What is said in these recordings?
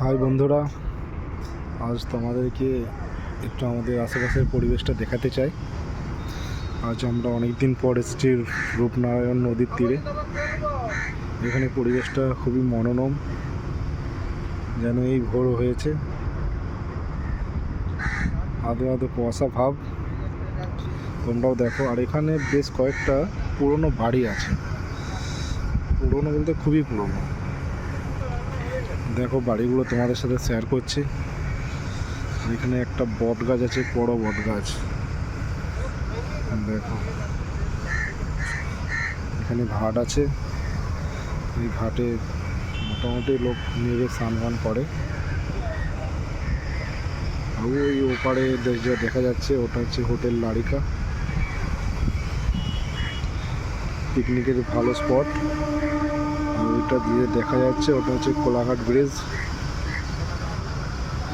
High বন্ধুরা, আজ তোমাদেরকে একটু আমাদের আশেপাশের পরিবেশটা দেখাতে চাই। আজ আমরা অনেক দিন পর এসেছি রূপনারায়ণ নদীর তীরে। এখানে পরিবেশটা খুবই মনোরম, যেন এই ভোর হয়েছে। আদো আদো কুয়াশা ভাব, তোমরাও দেখো। আর এখানে বেশ কয়েকটা পুরনো বাড়ি আছে, পুরনো বলতে খুবই পুরনো। দেখো বাড়িগুলো তোমাদের সাথে শেয়ার করছি। এখানে একটা বট গাছ আছে, বড় বট গাছ। দেখো এখানে ঘাট আছে, এই ঘাটে মোটামুটি লোক নেমে স্নান টান করে। আর ওই ওপারে যা দেখা যাচ্ছে ওটা হচ্ছে হোটেল লারিকা, পিকনিকের ভালো স্পট। আর ওইটা দিয়ে দেখা যাচ্ছে ওটা হচ্ছে কোলাঘাট ব্রিজ,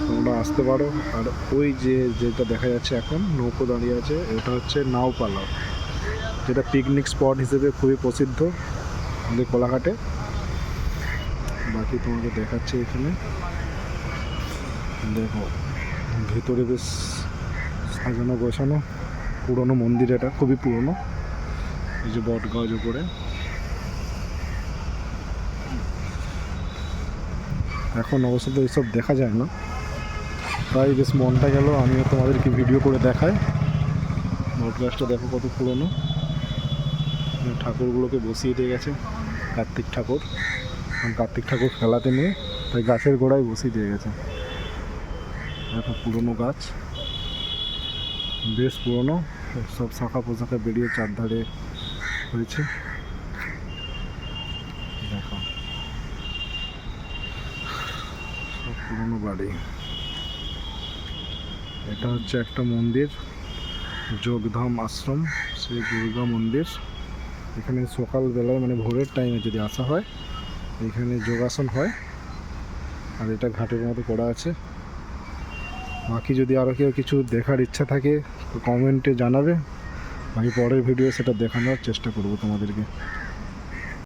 তোমরা আসতে পারো। আর ওই যেটা দেখা যাচ্ছে এখন নৌকো দাঁড়িয়ে আছে, এটা হচ্ছে নাওপালা, যেটা পিকনিক স্পট হিসেবে খুবই প্রসিদ্ধ আমাদের কোলাঘাটে। বাকি তোমাকে দেখাচ্ছে এখানে। দেখো ভেতরে বেশ সাজানো গোছানো, পুরনো মন্দির, এটা খুবই পুরনো। এই যে বট গাছ উপরে। এখন অবশ্য তো এইসব দেখা যায় না, তাই বেশ মনটা গেল আমিও তোমাদেরকে ভিডিও করে দেখাই। বট গাছটা দেখো কত পুরনো। ঠাকুরগুলোকে বসিয়ে দিয়ে গেছে কার্তিক ঠাকুর, কারণ কার্তিক ঠাকুর খেলাতে নিয়ে তাই গাছের গোড়ায় বসিয়ে দিয়ে গেছে। দেখো পুরনো গাছ, বেশ পুরনো, সব শাখা পোশাখা বেরিয়ে চারধারে হয়েছে। দেখো সব পুরনো বাড়ি। এটা হচ্ছে একটা মন্দির, যোগধাম আশ্রম শ্রী দুর্গা মন্দির। এখানে সকালবেলায় মানে ভোরের টাইমে যদি আসা হয়, এখানে যোগাসন হয়। আর এটা ঘাটের মতো করা আছে। বাকি যদি আরও কেউ কিছু দেখার ইচ্ছা থাকে তো কমেন্টে জানাবে, আমি পরের ভিডিও সেটা দেখানোর চেষ্টা করব তোমাদেরকে।